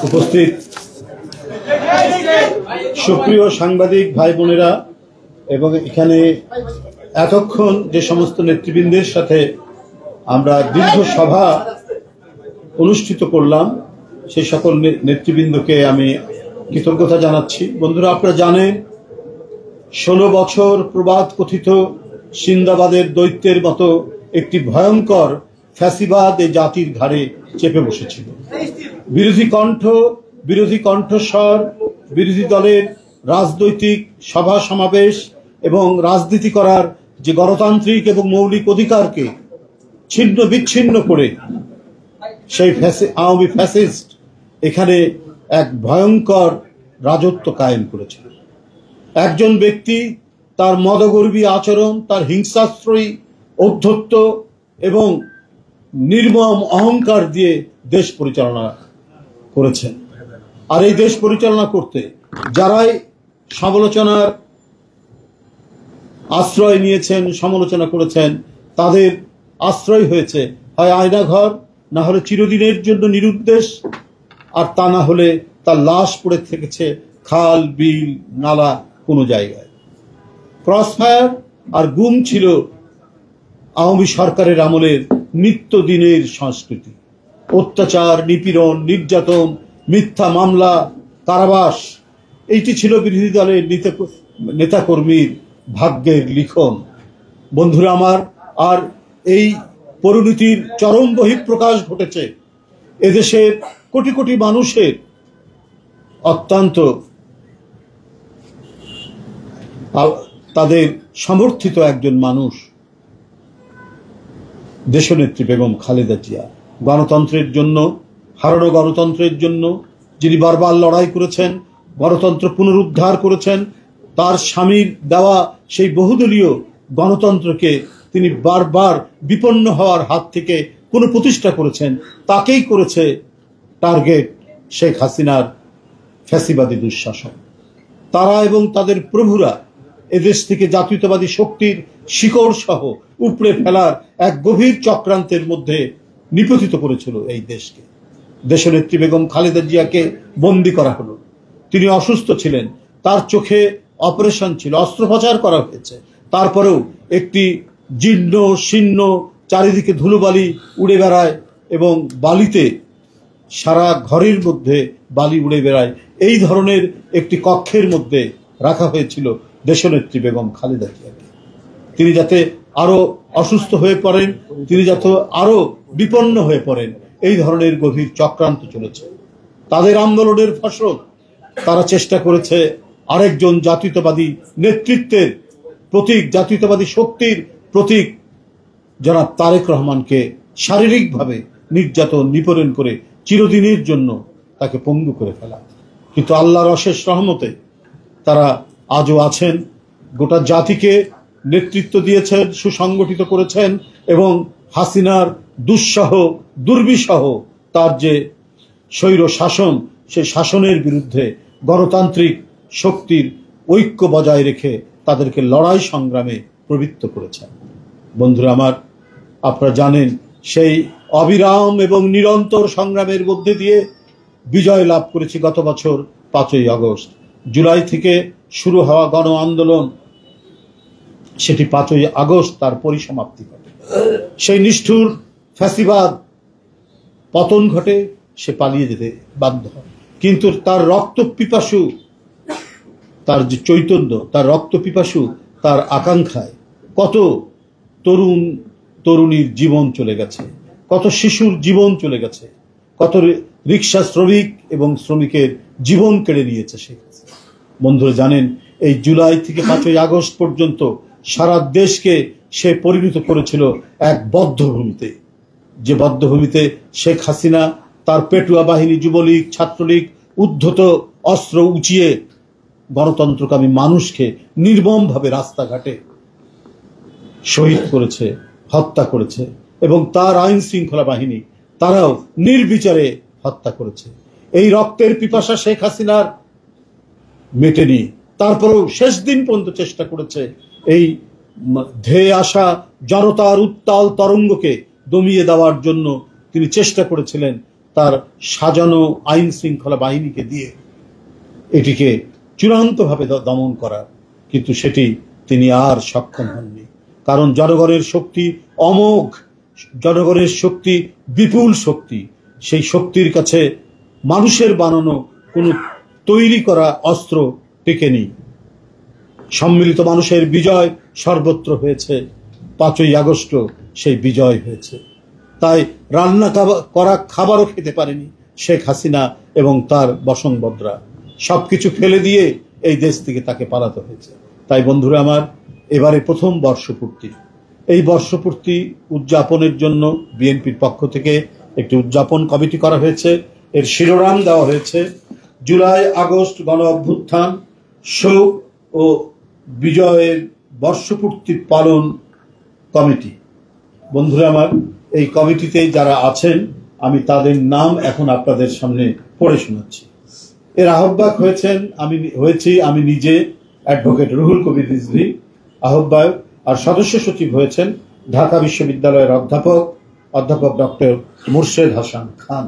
উপস্থিত সুপ্রিয় সাংবাদিক ভাই বোনেরা এবং এখানে এতক্ষণ যে সমস্ত নেতৃবৃন্দের সাথে আমরা দীর্ঘ সভা অনুষ্ঠিত করলাম, সেই সকল নেতৃবৃন্দকে আমি কৃতজ্ঞতা জানাচ্ছি। বন্ধুরা, আপনারা জানেন 16 বছর প্রবাদ কথিত সিন্দাবাদের দৈত্যের মতো একটি ভয়ঙ্কর ফ্যাসিবাদ এই জাতির ঘাড়ে চেপে বসেছিল। বিরোধী কণ্ঠস্বর, বিরোধী দলের রাজনৈতিক সভা সমাবেশ এবং রাজনীতি করার যে গণতান্ত্রিক এবং মৌলিক অধিকারকে ছিন্ন বিচ্ছিন্ন করে সেই আওয়ামী ফ্যাসিস্ট এখানে এক ভয়ঙ্কর রাজত্ব কায়েম করেছিল। একজন ব্যক্তি তার মদগর্বী আচরণ, তার হিংসাশ্রয়ী ঔদ্ধত্য এবং নির্মম অহংকার দিয়ে দেশ পরিচালনা করেছেন। আর এই দেশ পরিচালনা করতে যারাই সমালোচনার আশ্রয় নিয়েছেন, সমালোচনা করেছেন, তাদের আশ্রয় হয়েছে হয় আয়নাঘর, না হলে চিরদিনের জন্য নিরুদ্দেশ, আর তা না হলে তার লাশ পড়ে থেকেছে খাল, বিল, নালা কোনো জায়গায়। ক্রসফায়ার আর গুম ছিল আওয়ামী সরকারের আমলের নিত্যদিনের সংস্কৃতি। অত্যাচার, নিপীড়ন, নির্যাতন, মিথ্যা মামলা, কারাবাস, এইটি ছিল বিরোধী দলের নেতাকর্মীর ভাগ্যের লিখন। বন্ধুরা আমার, আর এই পরিণতির চরম বহিঃপ্রকাশ ঘটেছে এদেশের কোটি কোটি মানুষের অত্যন্ত তাদের সমর্থিত একজন মানুষ দেশনেত্রী বেগম খালেদা জিয়া। গণতন্ত্রের জন্য, হারানো গণতন্ত্রের জন্য যিনি বারবার লড়াই করেছেন, গণতন্ত্র পুনরুদ্ধার করেছেন, তার স্বামীর দেওয়া সেই বহুদলীয় গণতন্ত্রকে তিনি বারবার বিপন্ন হওয়ার হাত থেকে পুনঃপ্রতিষ্ঠা করেছেন। তাকেই করেছে টার্গেট শেখ হাসিনার ফ্যাসিবাদী দুঃশাসন। তারা এবং তাদের প্রভুরা এদেশ থেকে জাতীয়তাবাদী শক্তির শিকড় সহ উপড়ে ফেলার এক গভীর চক্রান্তের মধ্যে নিপতিত করেছিল এই দেশকে। দেশনেত্রী বেগম খালেদা জিয়াকে বন্দী করা হলো। তিনি অসুস্থ ছিলেন, তার চোখে অপারেশন ছিল, অস্ত্রোপচার করা হয়েছে। তারপরেও একটি জীর্ণ শীর্ণ, চারিদিকে ধুলোবালি উড়ে বেড়ায় এবং বালিতে সারা ঘরের মধ্যে বালি উড়ে বেড়ায়, এই ধরনের একটি কক্ষের মধ্যে রাখা হয়েছিল দেশনেত্রী বেগম খালেদা জিয়াকে। তিনি যাতে আরো অসুস্থ হয়ে পড়েন, তিনি যাতে আরো বিপন্ন হয়ে পড়েন, এই ধরনের গভীর চক্রান্ত চলেছে। তাদের আন্দোলনের ফসল তারা চেষ্টা করেছে আরেকজন জাতীয়তাবাদী নেতৃত্বের প্রতীক, জাতীয়তাবাদী শক্তির প্রতীক জনাব তারেক রহমানকে শারীরিকভাবে নির্যাতন, নিপীড়ন করে চিরদিনের জন্য তাকে পঙ্গু করে ফেলা। কিন্তু আল্লাহর অশেষ রহমতে তারা আজও আছেন, গোটা জাতিকে নেতৃত্ব দিয়েছেন, সুসংগঠিত করেছেন এবং হাসিনার দুঃসহ দুর্বিসহ তার যে স্বৈর শাসন, সেই শাসনের বিরুদ্ধে গণতান্ত্রিক শক্তির ঐক্য বজায় রেখে তাদেরকে লড়াই সংগ্রামে প্রবৃত্ত করেছেন। বন্ধুরা আমার, আপনারা জানেন সেই অবিরাম এবং নিরন্তর সংগ্রামের মধ্যে দিয়ে বিজয় লাভ করেছি গত বছর 5ই আগস্ট। জুলাই থেকে শুরু হওয়া গণ আন্দোলন, সেটি 5ই আগস্ট তার পরিসমাপ্তি ঘটে। সেই নিষ্ঠুর ফ্যাসিবাদ পতন ঘটে, সে পালিয়ে যেতে বাধ্য হয়। কিন্তু তার রক্ত পিপাসু, তার যে চৈতন্য, তার রক্ত পিপাসু, তার আকাঙ্ক্ষায় কত তরুণ তরুণীর জীবন চলে গেছে, কত শিশুর জীবন চলে গেছে, কত রিক্সা শ্রমিক এবং শ্রমিকের জীবন কেড়ে নিয়েছে সে। বন্ধুরা জানেন, এই জুলাই থেকে 5ই আগস্ট পর্যন্ত সারা দেশকে সে পরিণত করেছিল এক বদ্ধভূমিতে, যে বদ্ধভূমিতে শেখ হাসিনা তার পেটুয়া বাহিনী, যুবলীগ, ছাত্রলীগ উদ্ধত অস্ত্র উঁচিয়ে গণতন্ত্রকামী মানুষকে নির্মমভাবে রাস্তাঘাটে শহীদ করেছে, হত্যা করেছে এবং তার আইন শৃঙ্খলা বাহিনী তারাও নির্বিচারে হত্যা করেছে। এই রক্তের পিপাসা শেখ হাসিনার মেটেনি। তারপরেও শেষ দিন পর্যন্ত চেষ্টা করেছে এই ধেয়ে আসা জনতার উত্তাল তরঙ্গকে দমিয়ে দেওয়ার জন্য। তিনি চেষ্টা করেছিলেন তার সাজানো আইন শৃঙ্খলা বাহিনীকে দিয়ে এটিকে চূড়ান্তভাবে দমন করার, কিন্তু সেটি তিনি আর সক্ষম হননি। কারণ জনগণের শক্তি অমোঘ, জনগণের শক্তি বিপুল শক্তি। সেই শক্তির কাছে মানুষের বানানো কোনো তৈরি করা অস্ত্র টেকেনি। সম্মিলিত মানুষের বিজয় সর্বত্র হয়েছে, 5ই আগস্ট সেই বিজয় হয়েছে। তাই রান্না করা খাবারও খেতে পারেনি শেখ হাসিনা এবং তার বসংবদরা। সবকিছু ফেলে দিয়ে এই দেশ থেকে তাকে পালাতে হয়েছে। তাই বন্ধুরা আমার, এবারে প্রথম বর্ষপূর্তি, এই বর্ষপূর্তি উদযাপনের জন্য বিএনপির পক্ষ থেকে একটি উদযাপন কমিটি করা হয়েছে। এর শিরোনাম দেওয়া হয়েছে জুলাই আগস্ট গণ অভ্যুত্থান, শোক ও বিজয়ের বর্ষপূর্তি পালন কমিটি। বন্ধুরা আমার, এই কমিটিতে যারা আছেন আমি তাদের নাম এখন আপনাদের সামনে পড়ে শোনাচ্ছি। এর আহ্বায়ক হয়েছি আমি নিজে, অ্যাডভোকেট রুহুল কবির রিজভী আহ্বায়ক, আর সদস্য সচিব হয়েছেন ঢাকা বিশ্ববিদ্যালয়ের অধ্যাপক ডক্টর মুর্শেদ হাসান খান।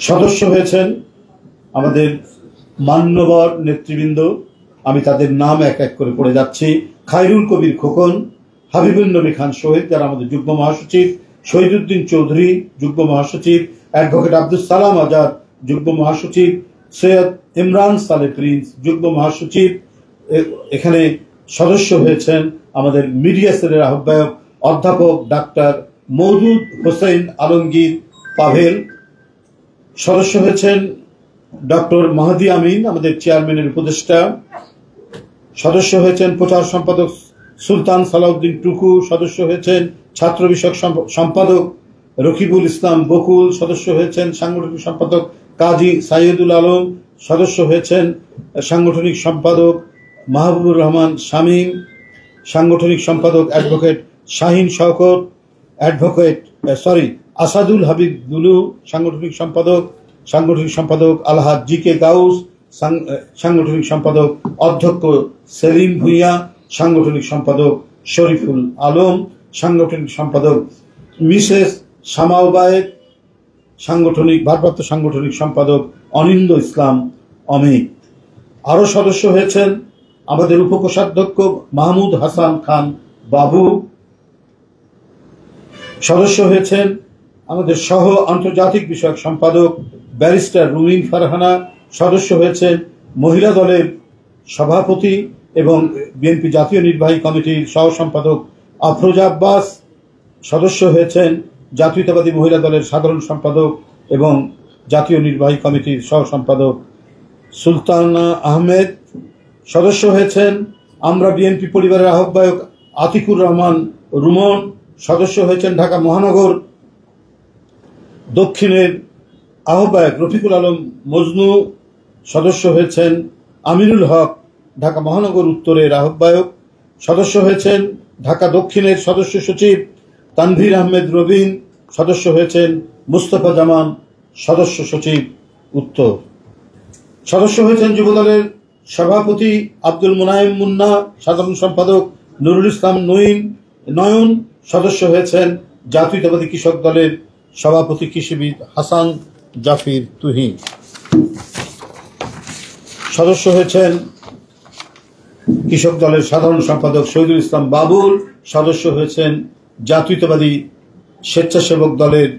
সদস্য হয়েছেন আমাদের মান্যবর নেতৃবৃন্দ, আমি তাদের নাম এক এক করে পড়ে যাচ্ছি। খায়রুল কবির খোকন, হাবিবুল নবী খান শহীদ যারা আমাদের যুগ্ম মহাসচিব, শহীদুদ্দিন চৌধুরী যুগ্ম মহাসচিব, অ্যাডভোকেট আব্দুল সালাম আজাদ যুগ্ম মহাসচিব, সৈয়দ ইমরান সালে প্রিন্স যুগ্ম মহাসচিব। এখানে সদস্য হয়েছেন আমাদের মিডিয়া সেলের আহ্বায়ক অধ্যাপক ডাক্তার মওদুদ হোসেন আলমগীর পাভেল। সদস্য হয়েছেন ডক্টর মাহদি আমিন আমাদের চেয়ারম্যানের উপদেষ্টা। সদস্য হয়েছেন প্রচার সম্পাদক সুলতান সালাউদ্দিন টুকু। সদস্য হয়েছেন ছাত্র বিষয়ক সম্পাদক রকিবুল ইসলাম বকুল। সদস্য হয়েছেন সাংগঠনিক সম্পাদক কাজী সাইয়দুল আলম। সদস্য হয়েছেন সাংগঠনিক সম্পাদক মাহবুবুর রহমান শামীম। সাংগঠনিক সম্পাদক অ্যাডভোকেট শাহিন শওকত, আসাদুল হাবিব দুলু। সাংগঠনিক সম্পাদক আলহাজ জি কে গাউস। সাংগঠনিক সম্পাদক অধ্যক্ষ সেলিম ভুঁইয়া। সাংগঠনিক সম্পাদক শরীফুল আলম। সাংগঠনিক সম্পাদক মিসেস শামাওবায়েদ। ভারপ্রাপ্ত সাংগঠনিক সম্পাদক অনিন্দ ইসলাম অমিত। আরো সদস্য হয়েছেন আমাদের উপকোষাধ্যক্ষ মাহমুদ হাসান খান বাবু। সদস্য হয়েছেন আমাদের সহ আন্তর্জাতিক বিষয়ক সম্পাদক ব্যারিস্টার রুমিন ফারহানা। সদস্য হয়েছেন মহিলা দলের সভাপতি এবং বিএনপি জাতীয় নির্বাহী কমিটির সহ সম্পাদক আফরোজা আব্বাস। সদস্য হয়েছেন জাতীয়তাবাদী মহিলা দলের সাধারণ সম্পাদক এবং জাতীয় নির্বাহী কমিটির সহ সম্পাদক সুলতানা আহমেদ। সদস্য হয়েছেন আমরা বিএনপি পরিবারের আহ্বায়ক আতিকুর রহমান রুমন। সদস্য হয়েছেন ঢাকা মহানগর দক্ষিণের আহ্বায়ক রফিকুল আলম মজনু। সদস্য হয়েছেন আমিনুল হক ঢাকা মহানগর উত্তরের আহ্বায়ক। সদস্য হয়েছেন ঢাকা দক্ষিণের সদস্য সচিব তানভীর আহমেদ রবিন। সদস্য হয়েছেন মুস্তফা জামান সদস্য সচিব উত্তর। সদস্য হয়েছেন যুবদলের সভাপতি আব্দুল মুনায়েম মুন্না, সাধারণ সম্পাদক নুরুল ইসলাম নয়ন। সদস্য হয়েছেন জাতীয়তাবাদী কৃষক দলের সভাপতি কৃষিবিদ হাসান জাফির তুহিন। সদস্য হয়েছেন কৃষক দলের সাধারণ সম্পাদক শহীদুল ইসলাম বাবুল। সদস্য হয়েছেন জাতীয়তাবাদী স্বেচ্ছাসেবক দলের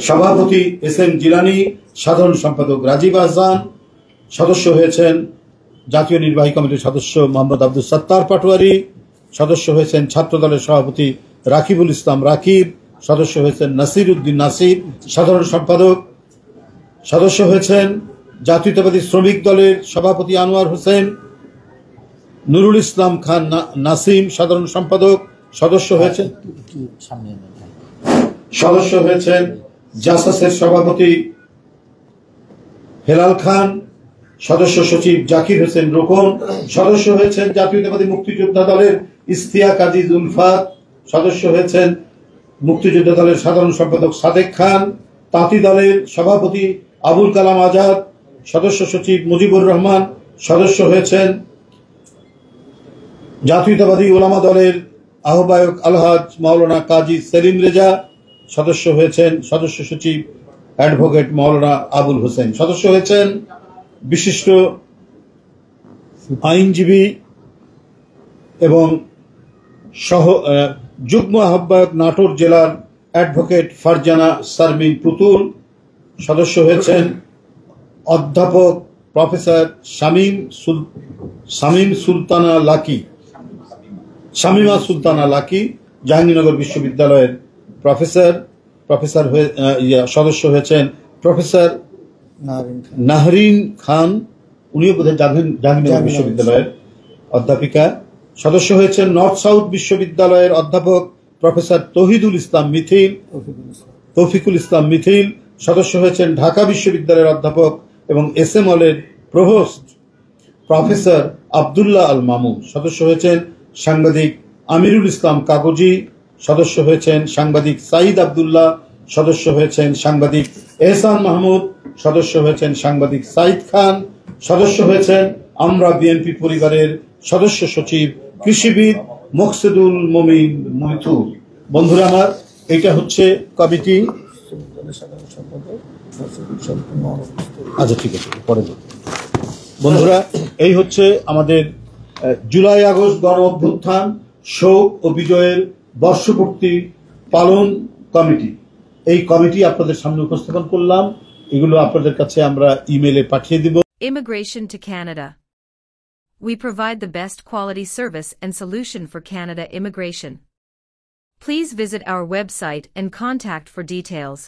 সভাপতি এস এম জিলানি, সাধারণ সম্পাদক রাজীব আহসান। সদস্য হয়েছেন জাতীয় নির্বাহী কমিটির সদস্য মোহাম্মদ আব্দুল সত্তার পাটোয়ারি। সদস্য হয়েছেন ছাত্র দলের সভাপতি রাকিবুল ইসলাম রাকিব। সদস্য হয়েছেন নাসির উদ্দিন নাসির, সাধারণ সম্পাদক। সদস্য হয়েছেন জাতীয়তাবাদী শ্রমিক দলের সভাপতি আনোয়ার হোসেন। নুরুল ইসলাম খান নাসিম, সাধারণ সম্পাদক। সদস্য হয়েছেন জাসাসের সভাপতি হেলাল খান। সদস্য সচিব জাকির হোসেন রোকন। সদস্য হয়েছেন জাতীয়তাবাদী মুক্তিযোদ্ধা দলের ইস্তিয়া কাজী উলফাত। সদস্য হয়েছেন মুক্তিযোদ্ধা দলের সাধারণ সম্পাদক সাদেক খান। তাঁতি দলের সভাপতি আবুল কালাম আজাদ। সদস্য সচিব মুজিবুর রহমান। সদস্য হয়েছেন জাতীয়তাবাদী ওলামা দলের আহ্বায়ক আলহাজ মাওলানা কাজী সেলিম রেজা। সদস্য হয়েছেন সদস্য সচিব অ্যাডভোকেট মাওলানা আবুল হোসেন। সদস্য হয়েছেন বিশিষ্ট আইনজীবী এবং যুগ্ম আহ্বায়ক নাটোর জেলার অ্যাডভোকেট ফারজানা শারমিন পুতুল। সদস্য হয়েছেন অধ্যাপক প্রফেসর শামীমা সুলতানা লাকি জাহাঙ্গীরনগর বিশ্ববিদ্যালয়ের সদস্য হয়েছেন প্রফেসর নাহরিন খান, উনিও বোধহয় জাহাঙ্গীরনগর বিশ্ববিদ্যালয়ের অধ্যাপিকা। সদস্য হয়েছেন নর্থ সাউথ বিশ্ববিদ্যালয়ের অধ্যাপক প্রফেসর তৌফিকুল ইসলাম মিথিল। সদস্য হয়েছেন ঢাকা বিশ্ববিদ্যালয়ের অধ্যাপক এবং এসএ মলের প্রভোস্ট প্রফেসর আব্দুল্লাহ আল মামুন। সদস্য হয়েছেন সাংবাদিক আমিরুল ইসলাম কাগজি। সদস্য হয়েছেন সাংবাদিক সাইদ আব্দুল্লাহ। সদস্য হয়েছেন সাংবাদিক এহসান মাহমুদ। সদস্য হয়েছেন সাংবাদিক সাইদ খান। সদস্য হয়েছেন আমরা বিএনপি পরিবারের সদস্য সচিব কৃষিবিদ মোকসেদুল মমিন মৈথুর। বন্ধুরা আমার, এটা হচ্ছে কমিটি। আচ্ছা, ঠিক আছে, পরে বন্ধুরা, এই হচ্ছে আমাদের জুলাই আগস্ট গণ অভ্যুত্থান শোক ও বিজয়ের বর্ষপূর্তি পালন কমিটি। এই কমিটি আপনাদের সামনে উপস্থাপন করলাম। এগুলো আপনাদের কাছে আমরা ইমেইলে পাঠিয়ে দিব। Immigration to Canada. We provide the best quality service and solution for Canada immigration. Please visit our website and contact for details.